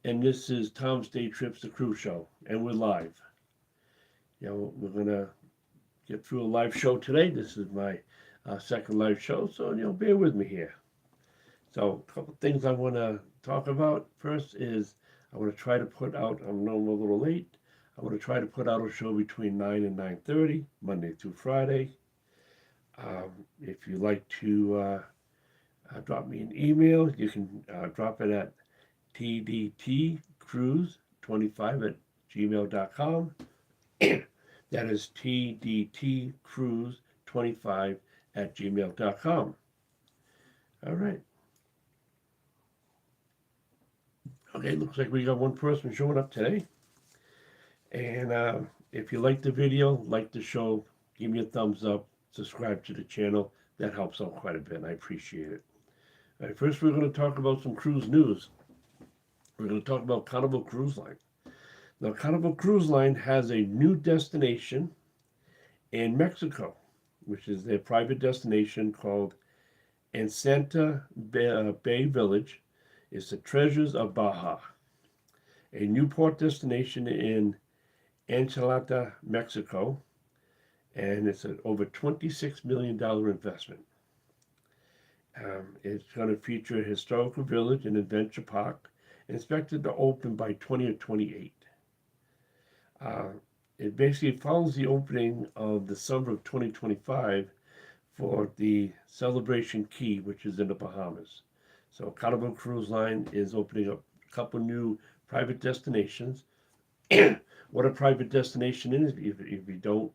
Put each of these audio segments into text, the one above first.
and this is Tom's Day Trips, the cruise show, and we're live. We're gonna get through a live show today. This is my second live show, so bear with me here. So, a couple things I want to talk about. First is I want to try to put out. I know I'm a little late. I want to try to put out a show between 9 and 9:30, Monday through Friday. If you'd like to drop me an email, you can drop it at tdtcruise25@gmail.com. That is tdtcruise25@gmail.com. All right. Okay, looks like we got one person showing up today. And if you like the video, like the show, give me a thumbs up, subscribe to the channel. That helps out quite a bit. I appreciate it. All right, first we're going to talk about some cruise news. We're going to talk about Carnival Cruise Line. Now, Carnival Cruise Line has a new destination in Mexico, which is their private destination called Ensenada Bay Village. It's the Treasures of Baja, a new port destination in Ensenada, Mexico, and it's an over $26 million investment. It's going to feature a historical village and adventure park, and expected to open by 2028. It basically follows the opening of the summer of 2025 for the Celebration Key, which is in the Bahamas. So Carnival Cruise Line is opening up a couple new private destinations. What a private destination is, if you don't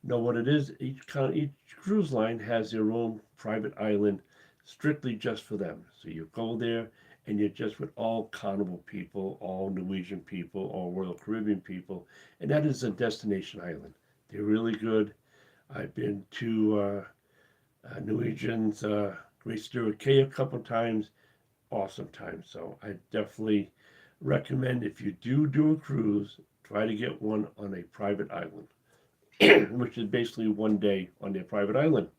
know what it is, each cruise line has their own private island strictly just for them. So you go there and you're just with all Carnival people, all Norwegian people, all Royal Caribbean people, and that is a destination island. They're really good. I've been to Norwegian's Great Stirrup Cay a couple times. Awesome time. So I definitely recommend, if you do a cruise, try to get one on a private island, which is basically one day on their private island.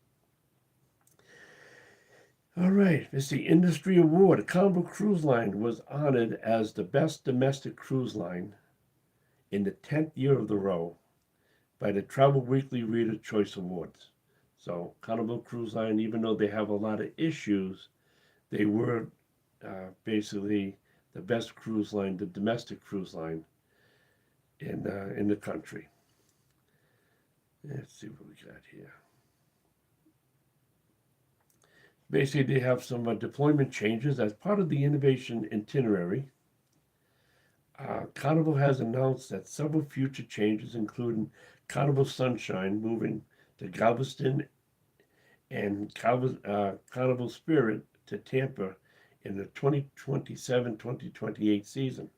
All right, it's the Industry Award. Carnival Cruise Line was honored as the best domestic cruise line in the 10th year of the row by the Travel Weekly Reader Choice Awards. So Carnival Cruise Line, even though they have a lot of issues, they were basically the best cruise line, the domestic cruise line in the country. Let's see what we got here. Basically, they have some deployment changes as part of the innovation itinerary. Carnival has announced that several future changes, including Carnival Sunshine moving to Galveston and Carnival Spirit to Tampa in the 2027-2028 season.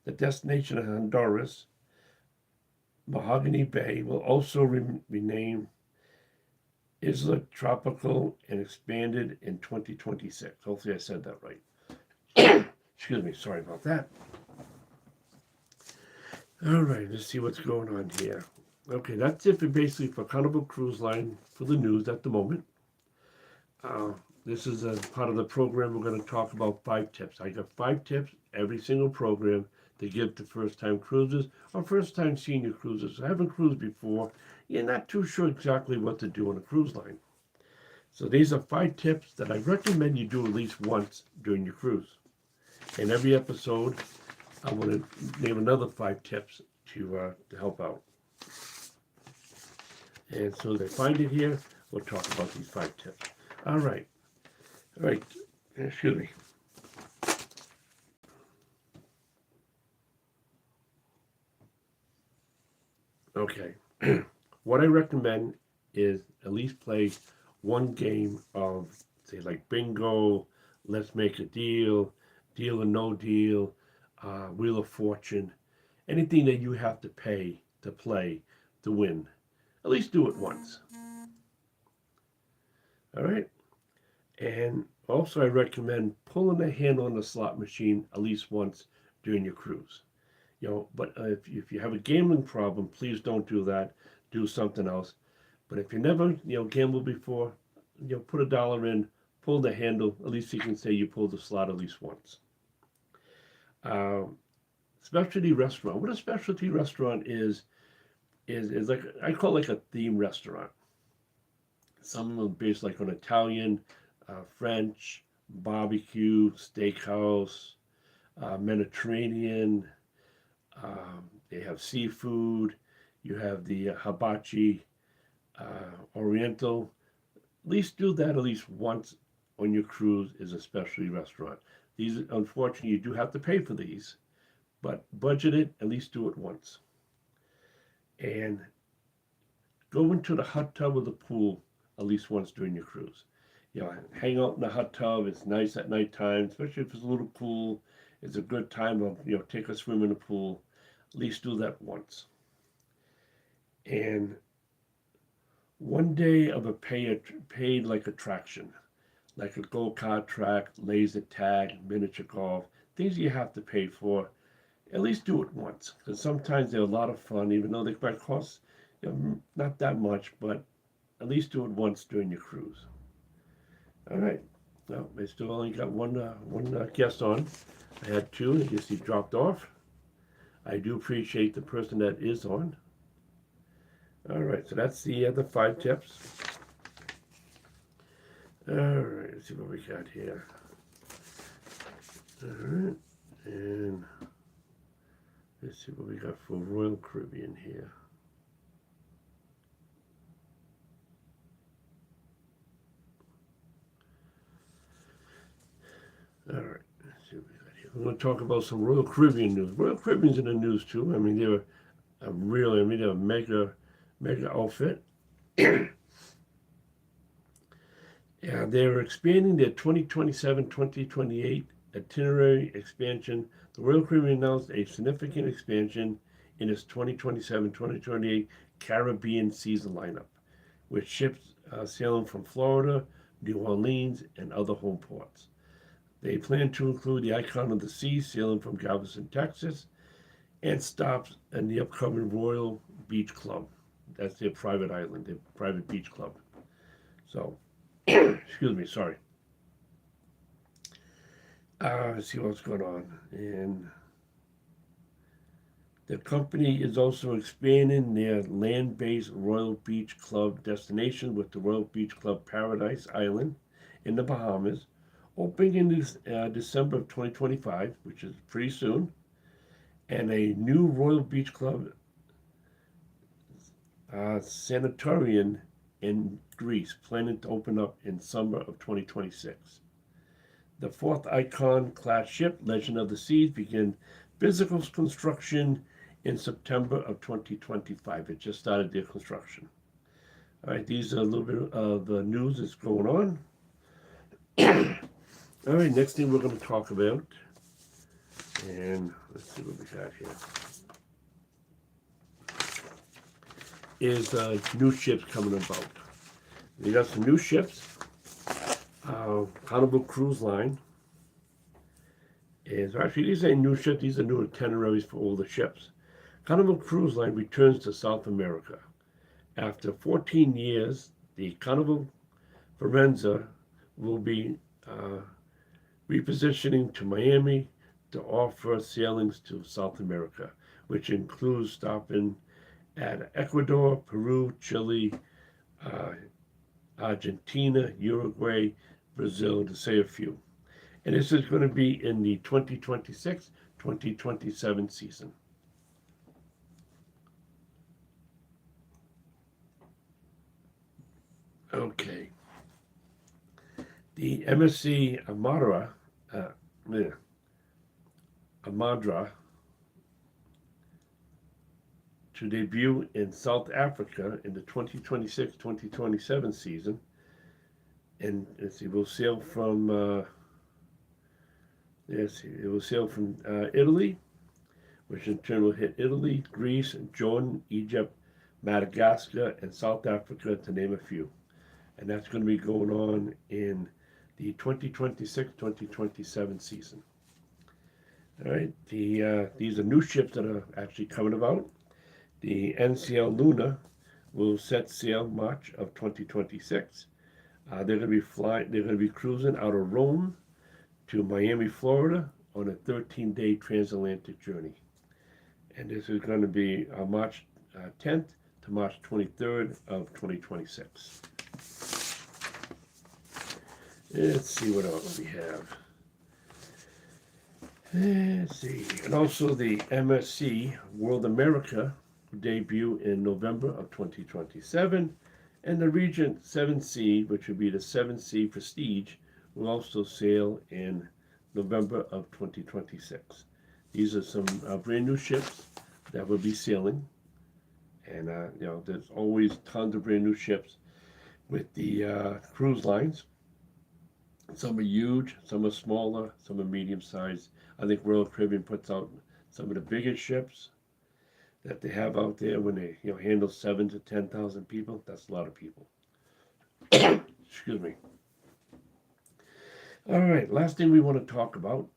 The destination of Honduras, Mahogany Bay, will also rename Isla Tropical and expanded in 2026. Hopefully I said that right. Excuse me, sorry about that. All right, let's see what's going on here. Okay, that's it basically for Carnival Cruise Line for the news at the moment. This is a part of the program. We're going to talk about 5 tips. I got 5 tips every single program to give to first-time cruisers or first-time senior cruisers. I haven't cruised before. You're not too sure exactly what to do on a cruise line. So these are 5 tips that I recommend you do at least once during your cruise. In every episode, I want to name another 5 tips to help out. And so as I find it here, we'll talk about these 5 tips. All right. Excuse me. Okay. What I recommend is at least play one game of, say, like bingo, let's make a deal, deal or no deal, Wheel of Fortune, anything that you have to pay to play to win. At least do it once. All right. And also, I recommend pulling the handle on the slot machine at least once during your cruise. But if you have a gambling problem, please don't do that. Do something else. But if you never, gambled before, put $1 in, pull the handle. At least you can say you pulled the slot at least once. specialty restaurant. What a specialty restaurant is like, I call it like a theme restaurant. Some of them based like on Italian, French, barbecue, steakhouse, Mediterranean. They have seafood. You have the hibachi, Oriental. At least do that at least once on your cruise is a specialty restaurant. These, unfortunately, you do have to pay for these, but budget it, at least do it once. And go into the hot tub or the pool at least once during your cruise. You know, hang out in the hot tub. It's nice at nighttime, especially if it's a little cool. It's a good time to, take a swim in the pool. At least do that once. And one day of a paid like attraction, like a go-kart track, laser tag, miniature golf, things you have to pay for. At least do it once, because sometimes they're a lot of fun, even though they might cost not that much, but at least do it once during your cruise. All right. Well, I still only got one guest on. I had two. I guess he dropped off. I do appreciate the person that is on. All right. So that's the other 5 tips. All right. Let's see what we got here. All right. And let's see what we got for Royal Caribbean here. All right, let's see what we got here. We're going to talk about some Royal Caribbean news. Royal Caribbean's in the news too. I mean, they're they're a mega outfit. Yeah, they're expanding their 2027-2028 itinerary expansion. The Royal Caribbean announced a significant expansion in its 2027-2028 Caribbean season lineup, with ships sailing from Florida, New Orleans, and other home ports. They plan to include the Icon of the Seas sailing from Galveston, Texas, and stops in the upcoming Royal Beach Club. That's their private island, their private beach club. So, excuse me, sorry. Let's see what's going on. And the company is also expanding their land-based Royal Beach Club destination with the Royal Beach Club Paradise Island in the Bahamas, opening in December of 2025, which is pretty soon, and a new Royal Beach Club Sanatorium in Greece, planning to open up in summer of 2026. The 4th Icon-class ship, Legend of the Seas, began physical construction in September of 2025. It just started their construction. All right, these are a little bit of the news that's going on. All right, next thing we're going to talk about, and let's see what we got here, is new ships coming about. We got some new ships. Carnival Cruise Line is actually, these ain't new ships, these are new itineraries for all the ships. Carnival Cruise Line returns to South America. After 14 years, the Carnival Firenze will be repositioning to Miami to offer sailings to South America, which includes stopping at Ecuador, Peru, Chile, Argentina, Uruguay, Brazil, to say a few. And this is going to be in the 2026-2027 season. Okay. The MSC Armada to debut in South Africa in the 2026-2027 season. And let's see, it will sail from Italy, which in turn will hit Italy, Greece, Jordan, Egypt, Madagascar, and South Africa, to name a few. And that's going to be going on in the 2026-2027 season. All right, these are new ships that are actually coming about. The NCL Luna will set sail March of 2026. They're going to be cruising out of Rome to Miami, Florida, on a 13-day transatlantic journey. And this is going to be March 10th to March 23rd of 2026. Let's see what else we have. Let's see. And also the MSC World America will debut in November of 2027. And the Regent 7C, which would be the 7C Prestige, will also sail in November of 2026. These are some brand new ships that will be sailing. And, there's always tons of brand new ships with the cruise lines. Some are huge, some are smaller, some are medium sized. I think Royal Caribbean puts out some of the biggest ships that they have out there when they handle 7,000 to 10,000 people. That's a lot of people. Excuse me. All right, last thing we want to talk about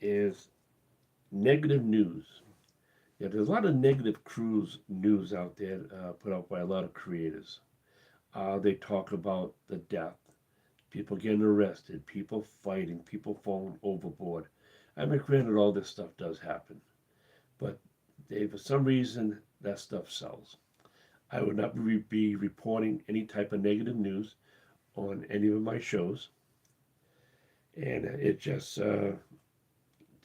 is negative news. Yeah, there's a lot of negative cruise news out there put out by a lot of creators. They talk about the death, people getting arrested, people fighting, people falling overboard. I mean, granted, all this stuff does happen, but for some reason, that stuff sells. I would not be reporting any type of negative news on any of my shows. And it just, to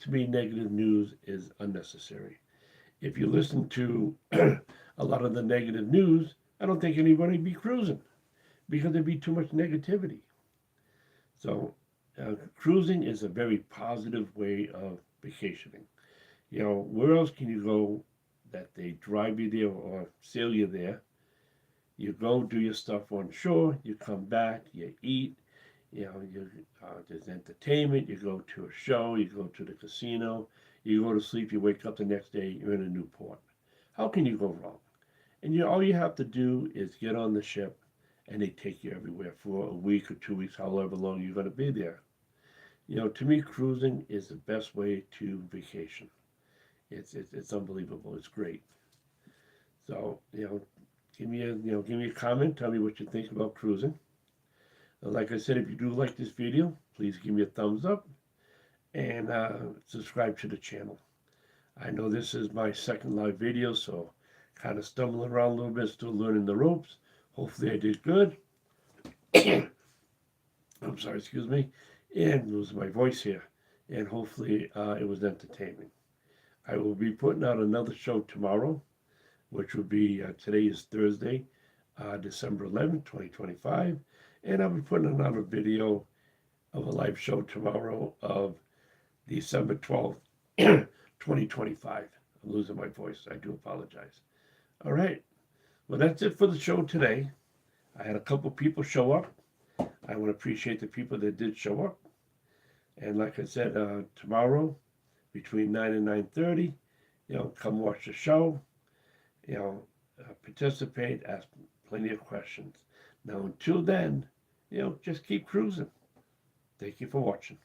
me, negative news is unnecessary. If you listen to a lot of the negative news, I don't think anybody would be cruising because there'd be too much negativity. So, cruising is a very positive way of vacationing. Where else can you go that they drive you there or sail you there? You go do your stuff on shore, you come back, you eat, there's entertainment, you go to a show, you go to the casino, you go to sleep, you wake up the next day, you're in a new port. How can you go wrong? And all you have to do is get on the ship and they take you everywhere for a week or 2 weeks, however long you're going to be there. To me, cruising is the best way to vacation. It's unbelievable. It's great. So, give me a comment. Tell me what you think about cruising. Like I said, if you do like this video, please give me a thumbs up and subscribe to the channel. I know this is my second live video, so kind of stumbling around a little bit, still learning the ropes. Hopefully I did good. I'm sorry, excuse me. And losing my voice here. And hopefully it was entertaining. I will be putting out another show tomorrow, which will be, today is Thursday, December 11th, 2025. And I'll be putting another video of a live show tomorrow of December 12th, 2025. I'm losing my voice. I do apologize. All right. Well, that's it for the show today. I had a couple people show up. I want to appreciate the people that did show up. And like I said, tomorrow between 9 and 9:30, come watch the show. Participate, ask plenty of questions. Now, until then, just keep cruising. Thank you for watching.